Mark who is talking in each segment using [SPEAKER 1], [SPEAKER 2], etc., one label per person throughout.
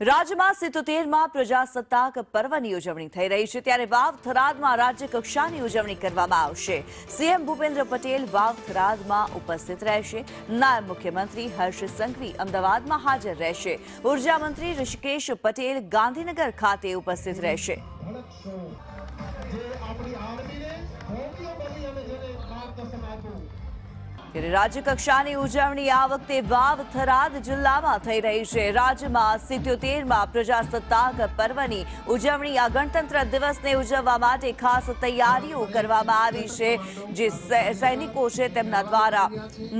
[SPEAKER 1] રાજ્યમાં 77માં પ્રજાસત્તાક પર્વની ઉજવણી થઈ રહી છે ત્યારે વાવ થરાદમાં રાજ્ય કક્ષાની ઉજવણી કરવામાં આવશે। સીએમ ભૂપેન્દ્ર પટેલ વાવ થરાદમાં ઉપસ્થિત રહેશે। નાયબ મુખ્યમંત્રી હર્ષ સંઘવી અમદાવાદમાં હાજર રહેશે। ઉર્જા મંત્રી ઋષિકેશ પટેલ ગાંધીનગર ખાતે ઉપસ્થિત રહેશે। राज्य कक्षाની ઉજવણી આ વખતે વાવ થરાદ જિલ્લામાં થઈ રહી છે। રાજ્યમાં 77માં પ્રજાસત્તાક પર્વની ઉજવણી આ ગણતંત્ર દિવસને ઉજવવા માટે ખાસ તૈયારીઓ કરવામાં આવી છે। જે સૈનિકો છે તેમના દ્વારા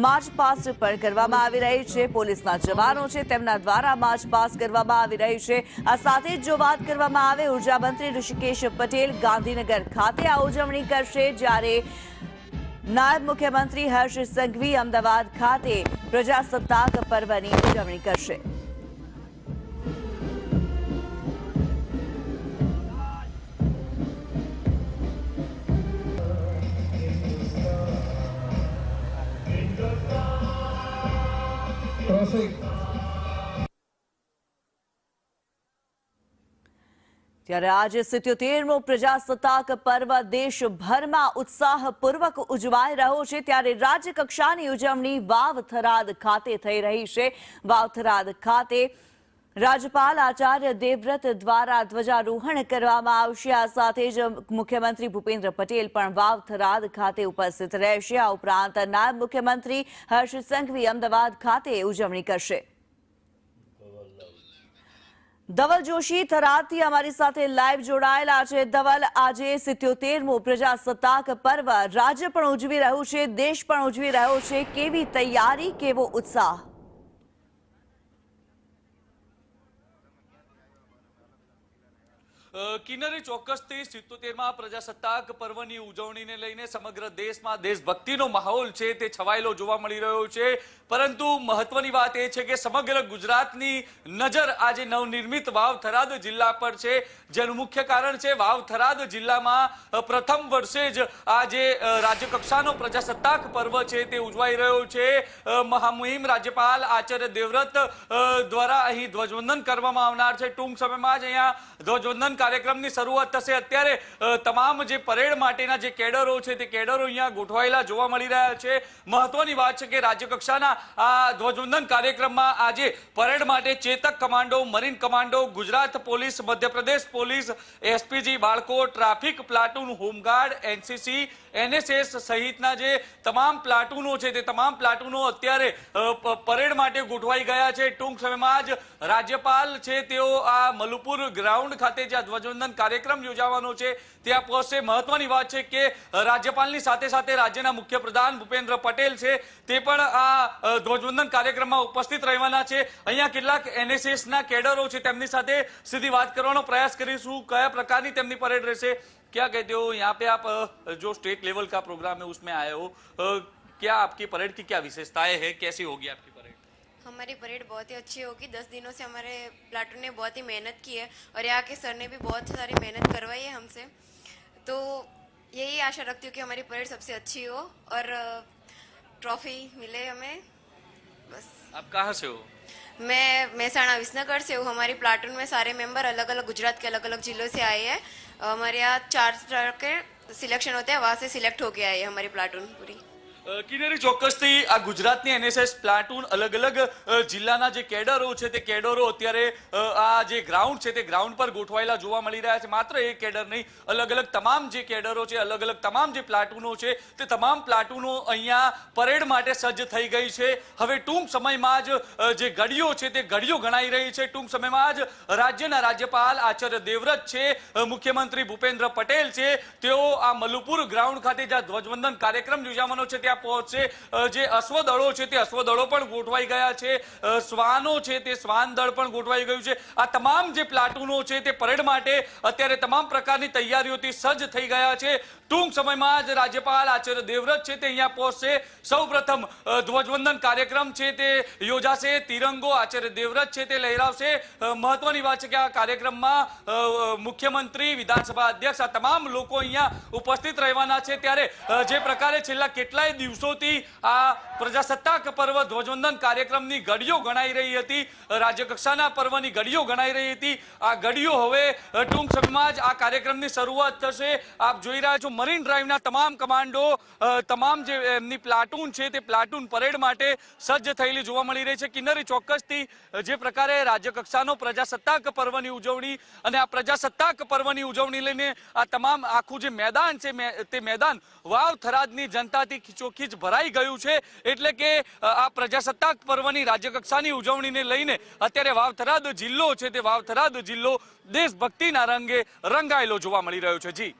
[SPEAKER 1] માર્ચ પાસ્ટ પણ કરવામાં આવી રહી છે। પોલીસના જવાનો છે તેમના દ્વારા માર્ચ પાસ્ટ કરવામાં આવી રહી છે। આ સાથે જ જો વાત કરવામાં આવે ઉર્જા મંત્રી ઋષિકેશ પટેલ ગાંધીનગર ખાતે આ ઉજવણી કરશે, જ્યારે નાયબ મુખ્યમંત્રી હર્ષ સંઘવી અમદાવાદ ખાતે પ્રજાસત્તાક પર્વની ઉજવણી કરશે। ત્યારે આજે 77મો પ્રજાસત્તાક પર્વ દેશભરમાં ઉત્સાહપૂર્વક ઉજવાઈ રહ્યો છે। ત્યારે રાજ્ય કક્ષાની ઉજવણી વાવ થરાદ ખાતે થઈ રહી છે। વાવ થરાદ ખાતે રાજ્યપાલ આચાર્ય દેવવ્રત દ્વારા ધ્વજારોહણ કરવામાં આવશે। આ સાથે જ મુખ્યમંત્રી ભૂપેન્દ્ર પટેલ પણ વાવ થરાદ ખાતે ઉપસ્થિત રહેશે। આ ઉપરાંત નાયબ મુખ્યમંત્રી હર્ષ સંઘવી અમદાવાદ ખાતે ઉજવણી કરશે। ધવલ જોશી થરાદથી અમારી સાથે લાઈવ જોડાયેલા છે। ધવલ, આજે 77મો પ્રજાસત્તાક પર્વ રાજ્ય પણ ઉજવી રહ્યું છે, દેશ પણ ઉજવી રહ્યો છે, કેવી તૈયારી, કેવો ઉત્સાહ?
[SPEAKER 2] કિન્નરી ચોક્કસથી 77માં પ્રજાસત્તાક પર્વની ઉજવણીને લઈને સમગ્ર દેશમાં દેશભક્તિનો માહોલ છે તે છવાયેલો જોવા મળી રહ્યો છે। પરંતુ મહત્વની વાત એ છે કે સમગ્ર ગુજરાતની નજર આજે નવનિર્મિત વાવ થરાદ જિલ્લા પર છે, જેનું મુખ્ય કારણ છે વાવ થરાદ જિલ્લામાં પ્રથમ વર્ષે જ આજે રાજ્ય કક્ષાનો પ્રજાસત્તાક પર્વ છે તે ઉજવાઈ રહ્યો છે। મહામહિમ રાજ્યપાલ આચાર્ય દેવવ્રત દ્વારા અહીં ધ્વજવંદન કરવામાં આવનાર છે। ટૂંક સમયમાં જ અહીંયા ધ્વજવંદન કાર્યક્રમની શરૂઆત થશે। અત્યારે તમામ જે પરેડ માટેના જે કેડરો છે તે કેડરો અહીંયા ગોઠવાયેલા જોવા મળી રહ્યા છે। મહત્વની વાત છે કે રાજ્ય કક્ષાના આ ધ્વજવંદન કાર્યક્રમમાં આજે પરેડ માટે Chetak commando, marine commando, Gujarat police, Madhya Pradesh police, SPG બાળકો, traffic platoon, home guard, NCC, NSS સહિતના જે તમામ પ્લાટૂનો છે તે તમામ પ્લાટૂનો અત્યારે પરેડ માટે ગોઠવાઈ ગયા છે। ટૂંક સમયમાં જ રાજ્યપાલ છે તેઓ આ મલુપુર ગ્રાઉન્ડ ખાતે જ્યાં ધ્વજવંદન કાર્યક્રમ યોજાવાનો છે ત્યાં પહોંચશે। મહત્વની વાત છે કે રાજ્યપાલની સાથે સાથે રાજ્યના મુખ્યપ્રધાન ભૂપેન્દ્ર પટેલ છે તે પણ આ ધ્વજવંદન કાર્યક્રમમાં ઉપસ્થિત રહેવાના છે। અહીંયા કેટલાક એનએસએસના કેડરો છે તેમની સાથે સીધી વાત કરવાનો પ્રયાસ કરીશું। કયા પ્રકારની તેમની પરેડ રહેશે, क्या कहते हो यहाँ पे आप जो स्टेट लेवल का प्रोग्राम है उसमें आए हो, क्या आपकी परेड की क्या विशेषताएं हैं, कैसी होगी आपकी परेड?
[SPEAKER 3] हमारी परेड बहुत ही अच्छी होगी। 10 दिनों से हमारे प्लाटून ने बहुत ही मेहनत की है और यहाँ के सर ने भी बहुत सारी मेहनत करवाई है हमसे, तो यही आशा रखती हूँ कि हमारी परेड सबसे अच्छी हो और ट्रॉफी मिले हमें, बस।
[SPEAKER 2] आप कहाँ से हो?
[SPEAKER 3] मैं महसाणा विसनगर से हूँ। हमारी प्लाटून में सारे मेंबर अलग अलग गुजरात के अलग अलग जिलों से आए हैं। हमारे यहाँ 4 स्टार के सिलेक्शन होते हैं, वहाँ से सिलेक्ट होके आए हैं हमारी प्लाटून पूरी।
[SPEAKER 2] કિન્નરી ચોક્કસથી આ ગુજરાતની એનએસએસ પ્લાટૂન અલગ અલગ જિલ્લાના જે કેડરો છે તે કેડરો અત્યારે આ જે ગ્રાઉન્ડ છે તે ગ્રાઉન્ડ પર ગોઠવાયેલા જોવા મળી રહ્યા છે। માત્ર એક કેડર નહીં, અલગ અલગ તમામ જે કેડરો છે, અલગ અલગ તમામ જે પ્લાટૂનો છે તે તમામ પ્લાટૂનો અહીંયા પરેડ માટે સજ્જ થઈ ગઈ છે। હવે ટૂંક સમયમાં જ જે ઘડીઓ છે તે ઘડીઓ ગણાઈ રહી છે। ટૂંક સમયમાં જ રાજ્યના રાજ્યપાલ આચાર્ય દેવવ્રત છે, મુખ્યમંત્રી ભૂપેન્દ્ર પટેલ છે, તેઓ આ મલુપુર ગ્રાઉન્ડ ખાતે જ્યાં ધ્વજવંદન કાર્યક્રમ યોજાવાનો છે ત્યાં પહોંચશે। જે અશ્વદળો છે તે અશ્વદળો પણ ગોઠવાઈ ગયા છે, શ્વાનો છે તે શ્વાન દળ પણ ગોઠવાઈ ગયું છે। આ તમામ જે પ્લાટૂનો છે તે પરેડ માટે અત્યારે તમામ પ્રકારની તૈયારીઓથી સજ્જ થઈ ગયા છે। ટૂંક સમયમાં જ રાજ્યપાલ આચાર્ય દેવવ્રત છે તે અહીંયા પહોંચશે। સૌપ્રથમ ધ્વજવંદન કાર્યક્રમ છે તે યોજાશે, તિરંગો આચાર્ય દેવવ્રત છે તે લહેરાવશે। મહત્વની વાત છે કે આ કાર્યક્રમમાં મુખ્યમંત્રી, વિધાનસભા અધ્યક્ષ આ તમામ લોકો અહીંયા ઉપસ્થિત રહેવાના છે। ત્યારે જે પ્રકારે છેલ્લા કેટલાય દિવસોથી આ પ્રજાસત્તાક પર્વ ધ્વજવંદન કાર્યક્રમની ઘડીઓ ગણાઈ રહી હતી, રાજ્યકક્ષાના પર્વની ઘડીઓ ગણાઈ રહી હતી. આ ઘડીઓ હવે ટૂંક સમયમાં જ આ કાર્યક્રમની શરૂઆત થશે. આપ જોઈ રહ્યા છો મરીન ડ્રાઈવના તમામ કમાન્ડો, તમામ જે એમની પ્લાટૂન છે તે પ્લાટૂન પરેડ માટે સજ્જ થયેલી જોવા મળી રહી છે. કિન્નરી, ચોક્કસથી જે પ્રકારે રાજ્યકક્ષાનો પ્રજાસત્તાક પર્વની ઉજવણી અને આ પ્રજાસત્તાક પર્વની ઉજવણી લઈને આ તમામ આખું જે મેદાન છે તે મેદાન વાવ થરાદની જનતાથી ખીચોખીચ ભરાઈ ગયું છે. એટલે કે આ પ્રજાસત્તાક પર્વની રાજ્યકક્ષાની ઉજવણીને લઈને અત્યારે વાવ થરાદ જિલ્લો છે તે વાવ થરાદ જિલ્લો દેશભક્તિના રંગે રંગાયેલો જોવા મળી રહ્યો છે. જી,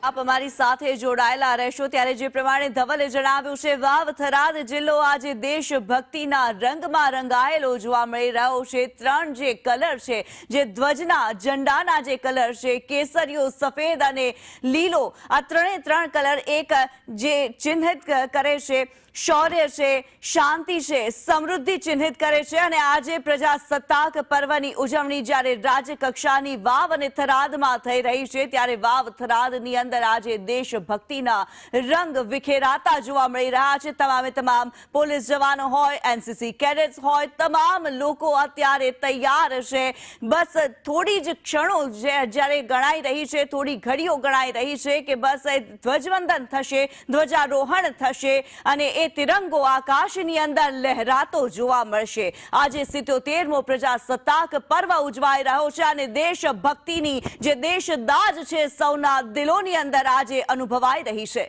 [SPEAKER 1] આપ અમારી સાથે જોડાયેલા રહેશો. ત્યારે જે પ્રમાણે ધવલે જણાવ્યું છે, વાવ થરાદ જિલ્લો આજે દેશભક્તિના રંગમાં રંગાયેલો જોવા મળી રહ્યો છે. 3 જે કલર છે, જે ધ્વજના ઝંડાના જે કલર છે, કેસરીયો, સફેદ અને લીલો, આ 3 કલર એક જે ચિહ્નિત કરે છે શૌર્ય છે, શાંતિ છે, સમૃદ્ધિ ચિહ્નિત કરે છે. અને આજે પ્રજાસત્તાક પર્વની ઉજવણી જ્યારે રાજ્ય કક્ષાની વાવ અને થરાદમાં થઈ રહી છે, ત્યારે વાવ થરાદની અંદર આજે દેશભક્તિના રંગ વિખેરાતા જોવા મળી રહ્યા છે. તમામ પોલીસ જવાનો હોય, એનસીસી કેડેટ્સ હોય, તમામ લોકો અત્યારે તૈયાર છે. બસ થોડી જ ક્ષણો જ્યારે ગણાઈ રહી છે, થોડી ઘડીઓ ગણાઈ રહી છે કે બસ ધ્વજવંદન થશે, ધ્વજારોહણ થશે અને તિરંગો આકાશની અંદર લહેરાતો જોવા મળશે. આજે 77મો પ્રજાસત્તાક પર્વ ઉજવાઈ રહ્યો છે અને દેશભક્તિની જે દેશદાઝ છે સૌના દિલોની અંદર આજે અનુભવાઈ રહી છે.